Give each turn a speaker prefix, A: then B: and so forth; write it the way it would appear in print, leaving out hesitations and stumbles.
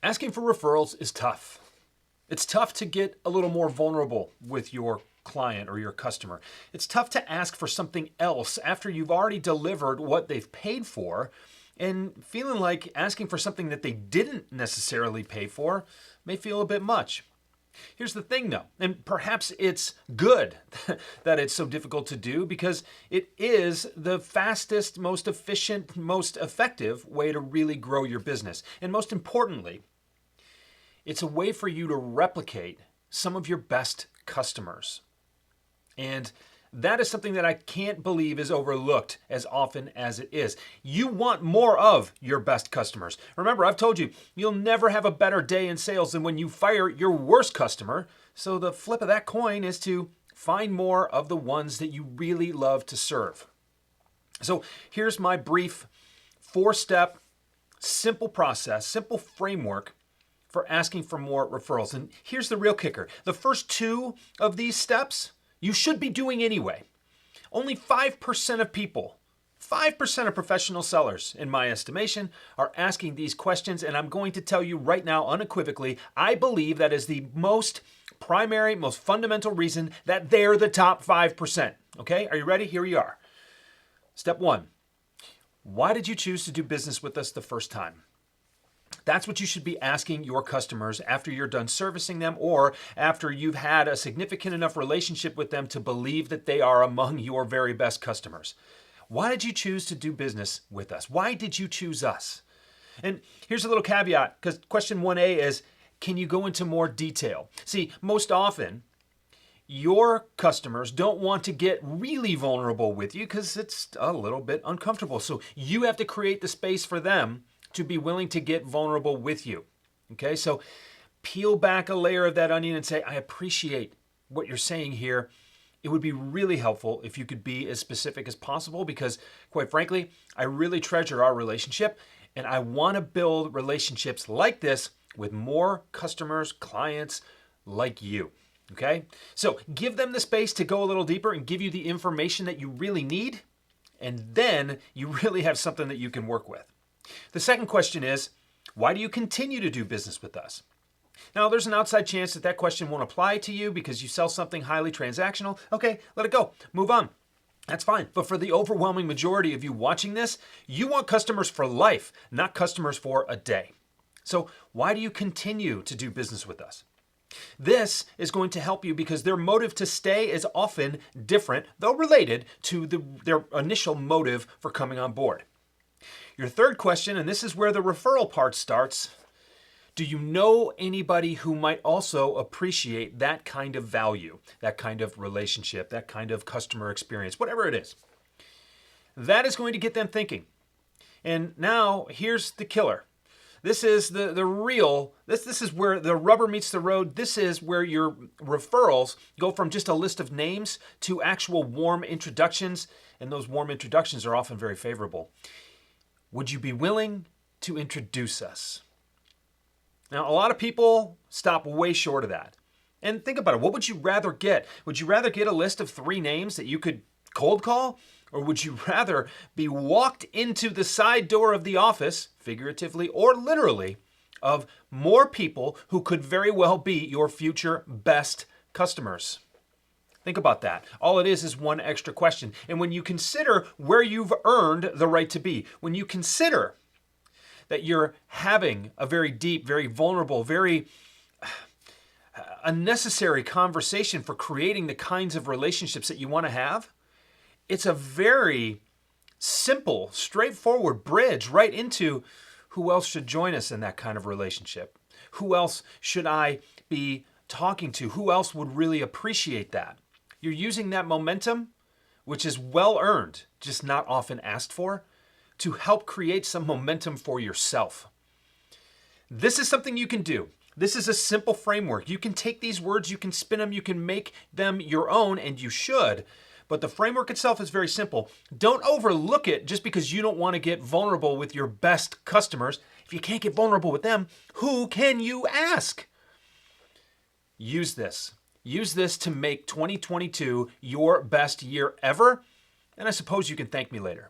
A: Asking for referrals is tough. It's tough to get a little more vulnerable with your client or your customer. It's tough to ask for something else after you've already delivered what they've paid for, and feeling like asking for something that they didn't necessarily pay for may feel a bit much. Here's the thing though, and perhaps it's good that it's so difficult to do because it is the fastest, most efficient, most effective way to really grow your business. And most importantly, it's a way for you to replicate some of your best customers. And that is something that I can't believe is overlooked as often as it is. You want more of your best customers. Remember, I've told you, you'll never have a better day in sales than when you fire your worst customer. So the flip of that coin is to find more of the ones that you really love to serve. So here's my brief 4-step, simple process, simple framework for asking for more referrals. And here's the real kicker. The first 2 of these steps, you should be doing anyway. Only 5% of people, 5% of professional sellers, in my estimation, are asking these questions. And I'm going to tell you right now, unequivocally, I believe that is the most primary, most fundamental reason that they're the top 5%. Okay, are you ready? Here we are. Step 1, why did you choose to do business with us the first time? That's what you should be asking your customers after you're done servicing them or after you've had a significant enough relationship with them to believe that they are among your very best customers. Why did you choose to do business with us? Why did you choose us? And here's a little caveat, because question 1A is, can you go into more detail? See, most often, your customers don't want to get really vulnerable with you because it's a little bit uncomfortable. So you have to create the space for them to be willing to get vulnerable with you. Okay, so peel back a layer of that onion and say, I appreciate what you're saying here. It would be really helpful if you could be as specific as possible because, quite frankly, I really treasure our relationship and I want to build relationships like this with more customers, clients like you. Okay, so give them the space to go a little deeper and give you the information that you really need, and then you really have something that you can work with. The second question is, why do you continue to do business with us? Now, there's an outside chance that that question won't apply to you because you sell something highly transactional. Okay, let it go. Move on. That's fine. But for the overwhelming majority of you watching this, you want customers for life, not customers for a day. So why do you continue to do business with us? This is going to help you because their motive to stay is often different, though related to their initial motive for coming on board. Your third question, and this is where the referral part starts, do you know anybody who might also appreciate that kind of value, that kind of relationship, that kind of customer experience, whatever it is? That is going to get them thinking. And now here's the killer. This is the real, this is where the rubber meets the road. This is where your referrals go from just a list of names to actual warm introductions, and those warm introductions are often very favorable. Would you be willing to introduce us? Now, a lot of people stop way short of that. And think about it. What would you rather get? Would you rather get a list of 3 names that you could cold call? Or would you rather be walked into the side door of the office, figuratively or literally, of more people who could very well be your future best customers? Think about that. All it is one extra question. And when you consider where you've earned the right to be, when you consider that you're having a very deep, very vulnerable, very unnecessary conversation for creating the kinds of relationships that you want to have, it's a very simple, straightforward bridge right into who else should join us in that kind of relationship. Who else should I be talking to? Who else would really appreciate that? You're using that momentum, which is well earned, just not often asked for, to help create some momentum for yourself. This is something you can do. This is a simple framework. You can take these words, you can spin them, you can make them your own, and you should. But the framework itself is very simple. Don't overlook it just because you don't want to get vulnerable with your best customers. If you can't get vulnerable with them, who can you ask? Use this. Use this to make 2022 your best year ever, and I suppose you can thank me later.